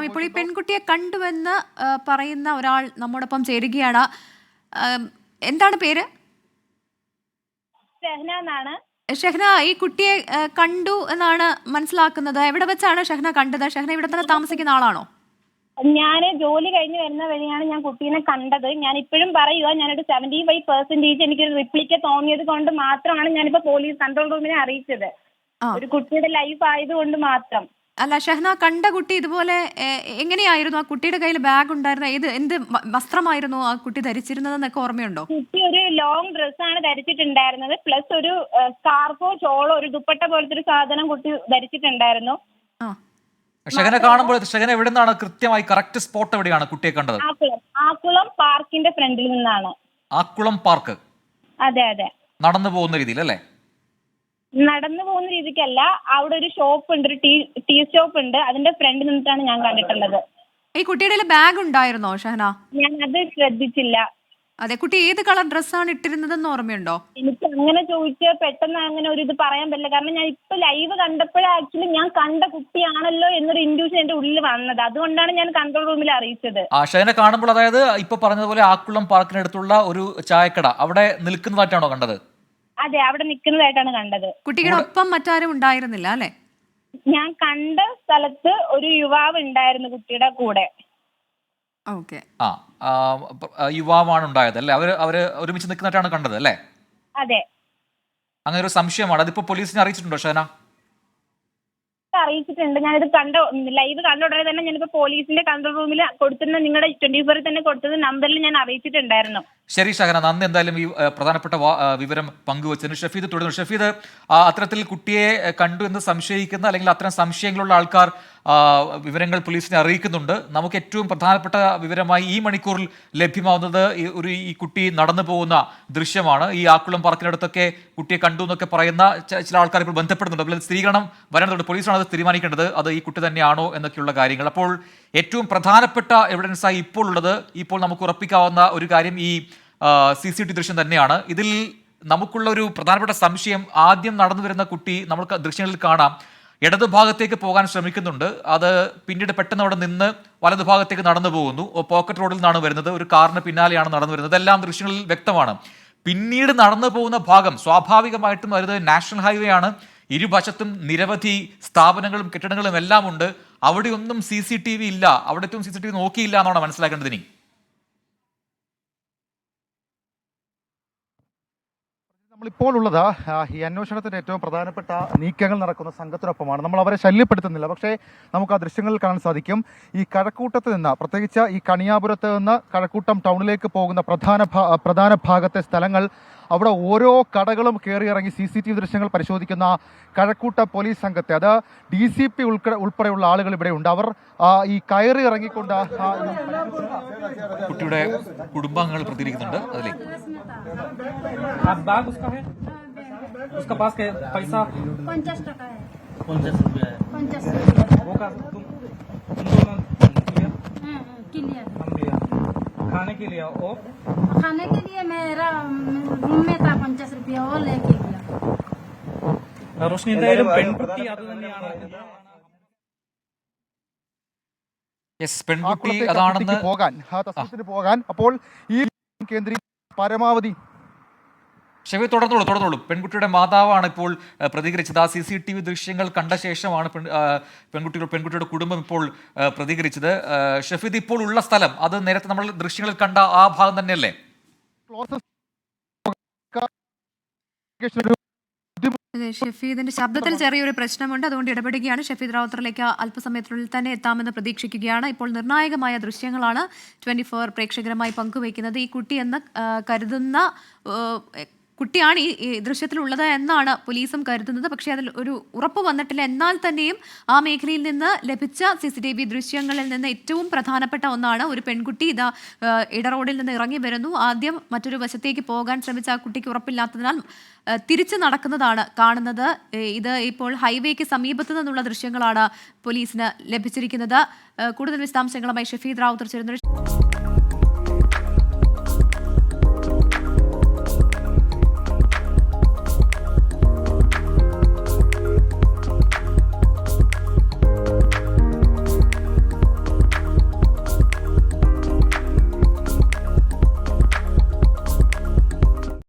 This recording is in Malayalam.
ഇപ്പോൾ ഈ പെൺകുട്ടിയെ കണ്ടുവെന്ന് പറയുന്ന ഒരാൾ നമ്മോടൊപ്പം ചേരുകയാണ്. എന്താണ് പേര്? ഷഹ്ന എന്നാണ്. ഷഹ്ന, ഈ കുട്ടിയെ കണ്ടു എന്നാണ് മനസ്സിലാക്കുന്നത്. എവിടെ വെച്ചാണ് ഷഹ്ന കണ്ടത്? ഷഹ്ന ഇവിടെ തന്നെ താമസിക്കുന്ന ആളാണോ? ഞാൻ ജോലി കഴിഞ്ഞ് വരുന്ന വഴിയാണ് ഞാൻ കുട്ടീനെ കണ്ടത്. ഞാൻ ഇപ്പോഴും പറയുക, ഞാനൊരു 75% എനിക്കൊരു റിപ്ലിക്ക തോന്നിയത് കൊണ്ട് മാത്രമാണ് ഞാനിപ്പോ പോലീസ് കൺട്രോൾ റൂമിനെ അറിയിച്ചത്. ഒരു കുട്ടിയുടെ ലൈഫ് ആയതുകൊണ്ട് മാത്രം. അല്ല ഷഹ്ന, കണ്ട കുട്ടി ഇതുപോലെ എങ്ങനെയായിരുന്നു? ആ കുട്ടിയുടെ കയ്യിൽ ബാഗ് ഉണ്ടായിരുന്ന എന്ത് വസ്ത്രമായിരുന്നു ആ കുട്ടി ധരിച്ചിരുന്നതെന്നൊക്കെ ഓർമ്മയുണ്ടോ? കുട്ടി ഒരു ലോങ് ഡ്രസ്സാണ് ധരിച്ചിട്ടുണ്ടായിരുന്നത്. പ്ലസ് ഒരു സ്കാർഫോ ചോളോ ഒരു ദുപ്പട്ട പോലത്തെ ഒരു സാധനം കുട്ടി ധരിച്ചിട്ടുണ്ടായിരുന്നു. ഷഹന കാണുമ്പോൾ ഷഹന എവിടെ നിന്നാണ് കൃത്യമായി കറക്റ്റ് സ്പോട്ട് എവിടെയാണ് കുട്ടിയെ കണ്ടത്? ആക്കുളം പാർക്കിന്റെ ഫ്രണ്ടിൽ നിന്നാണ്. ആക്കുളം പാർക്ക്? അതെ അതെ. നടന്നു പോകുന്ന രീതിയിൽ അല്ലേ? നടന്നു പോകുന്ന രീതിക്കല്ല, അവിടെ ഒരു ഷോപ്പ് ഉണ്ട്, ഒരു ടീ സ്റ്റോപ്പ് ഉണ്ട്. അതിന്റെ ഫ്രണ്ടിൽ നിന്നിട്ടാണ് ഞാൻ കണ്ടിട്ടുള്ളത്. ഈ കുട്ടിയുടെ ബാഗ് ഉണ്ടായിരുന്നോ ഷഹന? ഞാൻ അത് ശ്രദ്ധിച്ചില്ല. അതെ, കുട്ടി ഏത് കളർ ഡ്രസ്സാണ് ഇട്ടിരുന്നതെന്ന് ഓർമ്മയുണ്ടോ? എനിക്ക് അങ്ങനെ ചോദിച്ചാൽ പെട്ടെന്ന് അങ്ങനെ ഒരു ഇത് പറയാൻ പറ്റില്ല. കാരണം ഞാൻ ഇപ്പൊ ലൈവ് കണ്ടപ്പോഴേ ആക്ച്വലി ഞാൻ കണ്ട കുട്ടിയാണല്ലോ എന്നൊരു ഇൻഡ്യൂഷൻ എന്റെ ഉള്ളിൽ വന്നത്. അതുകൊണ്ടാണ് ഞാൻ കൺട്രോൾ റൂമിൽ അറിയിച്ചത്. ഷഹന കാണുമ്പോൾ, അതായത് ഇപ്പൊ പറഞ്ഞതുപോലെ ആക്കുളം പാർക്കിനടുത്തുള്ള ഒരു ചായക്കട അവിടെ നിൽക്കുന്നതായിട്ടാണോ കണ്ടത്? അതെ, അവിടെ നിൽക്കുന്നതായിട്ടാണ് കണ്ടത്. കുട്ടിയുടെ ഒപ്പം മറ്റാരും ഉണ്ടായിരുന്നില്ല അല്ലെ? ഞാൻ കണ്ട സ്ഥലത്ത് ഒരു യുവാവ് ഉണ്ടായിരുന്നു കുട്ടിയുടെ കൂടെ. യുവാവാണ് ഉണ്ടായത് അല്ലേ? അവര് ഒരുമിച്ച് നിൽക്കുന്നതായിട്ടാണ് കണ്ടത് അല്ലേ? അതെ. അങ്ങനെ ഒരു സംശയമാണ്. അതിപ്പോ പോലീസിനെ അറിയിച്ചിട്ടുണ്ടോ ഷഹന? അറിയിച്ചിട്ടുണ്ട്. ഞാനിത് ലൈവ് കണ്ട ഉടനെ തന്നെ ഞാനിപ്പോ പോലീസിന്റെ കൺട്രോൾ റൂമിൽ കൊടുത്തുന്ന നിങ്ങളുടെ 24 തന്നെ കൊടുത്തത് നമ്പറിൽ ഞാൻ അറിയിച്ചിട്ടുണ്ടായിരുന്നു. ശരി ഷഹന, നന്ദി എന്തായാലും ഈ പ്രധാനപ്പെട്ട വിവരം പങ്കുവച്ചതിന്. ഷഫീദ് തുടരുന്നു. ഷഫീദ്, അത്തരത്തിൽ കുട്ടിയെ കണ്ടു എന്ന് സംശയിക്കുന്ന അല്ലെങ്കിൽ അത്തരം സംശയങ്ങളുള്ള ആൾക്കാർ വിവരങ്ങൾ പോലീസിനെ അറിയിക്കുന്നുണ്ട്. നമുക്ക് ഏറ്റവും പ്രധാനപ്പെട്ട വിവരമായി ഈ മണിക്കൂറിൽ ലഭ്യമാവുന്നത് ഈ കുട്ടി നടന്നു പോകുന്ന ദൃശ്യമാണ്. ഈ ആക്കുളം പാർക്കിനടുത്തൊക്കെ കുട്ടിയെ കണ്ടു എന്നൊക്കെ പറയുന്ന ചില ആൾക്കാർ ഇപ്പോൾ ബന്ധപ്പെടുന്നുണ്ട്. അതിൽ സ്ഥിരീകരണം വരേണ്ടതുണ്ട്. പോലീസാണ് അത് തീരുമാനിക്കേണ്ടത്, അത് ഈ കുട്ടി തന്നെയാണോ എന്നൊക്കെയുള്ള കാര്യങ്ങൾ. അപ്പോൾ ഏറ്റവും പ്രധാനപ്പെട്ട എവിഡൻസായി ഇപ്പോൾ ഉള്ളത്, ഇപ്പോൾ നമുക്ക് ഉറപ്പിക്കാവുന്ന ഒരു കാര്യം ഈ CCTV ദൃശ്യം തന്നെയാണ്. ഇതിൽ നമുക്കുള്ള ഒരു പ്രധാനപ്പെട്ട സംശയം, ആദ്യം നടന്നു വരുന്ന കുട്ടി നമുക്ക് ദൃശ്യങ്ങളിൽ കാണാം ഇടതുഭാഗത്തേക്ക് പോകാൻ ശ്രമിക്കുന്നുണ്ട്. അത് പിന്നീട് പെട്ടെന്ന് അവിടെ നിന്ന് വലതുഭാഗത്തേക്ക് നടന്നു പോകുന്നു. പോക്കറ്റ് റോഡിൽ നിന്നാണ് വരുന്നത്, ഒരു കാറിന് പിന്നാലെയാണ് നടന്നു വരുന്നത്. ഇതെല്ലാം ദൃശ്യങ്ങളിൽ വ്യക്തമാണ്. പിന്നീട് നടന്നു പോകുന്ന ഭാഗം സ്വാഭാവികമായിട്ടും അത് നാഷണൽ ഹൈവേ ആണ്. ഇരുവശത്തും നിരവധി സ്ഥാപനങ്ങളും കെട്ടിടങ്ങളും എല്ലാം ഉണ്ട്. അവിടെയൊന്നും CCTV ഇല്ല. അവിടേക്കും CCTV നോക്കിയില്ല എന്നാണ് മനസ്സിലാക്കേണ്ടത്. ഇനി നമ്മളിപ്പോൾ ഉള്ളത് ഈ അന്വേഷണത്തിന്റെ ഏറ്റവും പ്രധാനപ്പെട്ട നീക്കങ്ങൾ നടക്കുന്ന സംഘത്തിനൊപ്പമാണ്. നമ്മൾ അവരെ ശല്യപ്പെടുത്തുന്നില്ല, പക്ഷേ നമുക്ക് ആ ദൃശ്യങ്ങളിൽ കാണാൻ സാധിക്കും. ഈ കഴക്കൂട്ടത്ത് നിന്ന്, പ്രത്യേകിച്ച് ഈ കണിയാപുരത്ത് നിന്ന് കഴക്കൂട്ടം ടൗണിലേക്ക് പോകുന്ന പ്രധാന ഭാഗത്തെ സ്ഥലങ്ങൾ, അവിടെ ഓരോ കടകളും കയറിയിറങ്ങി CCTV ദൃശ്യങ്ങൾ പരിശോധിക്കുന്ന കഴക്കൂട്ട പോലീസ് സംഘത്തെ, അത് DCP ഉൾപ്പെടെയുള്ള ആളുകൾ ഇവിടെ ഉണ്ട്. അവർ ഈ കയറി ഇറങ്ങിക്കൊണ്ട് കുട്ടിയുടെ കുടുംബാംഗങ്ങൾ പ്രതികരിക്കുന്നുണ്ട്. അതിലേക്ക് उसका पास पैसा 50 टका है। 50 रुपया है। 50 वो का तुम दोनों क्लियर हम लिया खाने के लिए। ओ खाने के लिए मेरा रूम में था 50 रुपया, वो लेके गया. रोशनी എന്തായാലും പെൺകുട്ടി അത് തന്നെയാണ്. പെൺകുട്ടി അതാണെന്ന് പോകാൻ അപ്പോൾ ഈ കേന്ദ്രീയ പരമാവധി ഷെവി തുടർന്നോളൂ. പെൺകുട്ടിയുടെ മാതാവാണ് ഇപ്പോൾ പ്രതികരിച്ചത്. ആ CCTV ദൃശ്യങ്ങൾ കണ്ട ശേഷമാണ് പെൺകുട്ടിയുടെ കുടുംബം ഇപ്പോൾ പ്രതികരിച്ചത്. ഷഫീദ്, ഇപ്പോൾ ഉള്ള സ്ഥലം അത് നേരത്തെ നമ്മൾ ദൃശ്യങ്ങളിൽ കണ്ട ആ ഭാഗം തന്നെയല്ലേ? ഷഫീദിന്റെ ശബ്ദത്തിൽ ചെറിയൊരു പ്രശ്നമുണ്ട്, അതുകൊണ്ട് ഇടപെടുകയാണ്. ഷഫീദ് റാവുത്തറിലേക്ക് അല്പസമയത്തിനുള്ളിൽ തന്നെ എത്താമെന്ന് പ്രതീക്ഷിക്കുകയാണ്. ഇപ്പോൾ നിർണായകമായ ദൃശ്യങ്ങളാണ് 24 പ്രേക്ഷകരുമായി പങ്കുവയ്ക്കുന്നത്. ഈ കുട്ടിയെന്ന് കരുതുന്ന കുട്ടിയാണ് ഈ ദൃശ്യത്തിലുള്ളത് എന്നാണ് പോലീസും കരുതുന്നത്. പക്ഷേ അതിൽ ഒരു ഉറപ്പ് വന്നിട്ടില്ല. എന്നാൽ തന്നെയും ആ മേഖലയിൽ നിന്ന് ലഭിച്ച CCTV ദൃശ്യങ്ങളിൽ നിന്ന് ഏറ്റവും പ്രധാനപ്പെട്ട ഒന്നാണ് ഒരു പെൺകുട്ടി ഇതാ ഇടറോഡിൽ നിന്ന് ഇറങ്ങി വരുന്നു. ആദ്യം മറ്റൊരു വശത്തേക്ക് പോകാൻ ശ്രമിച്ച ആ കുട്ടിക്ക് ഉറപ്പില്ലാത്തതിനാൽ തിരിച്ചു നടക്കുന്നതാണ് കാണുന്നത്. ഇത് ഇപ്പോൾ ഹൈവേക്ക് സമീപത്തു നിന്നുള്ള ദൃശ്യങ്ങളാണ് പോലീസിന് ലഭിച്ചിരിക്കുന്നത്. കൂടുതൽ വിശദാംശങ്ങളുമായി ഷഫീദ് റാവുത്തർ ചേരുന്നു.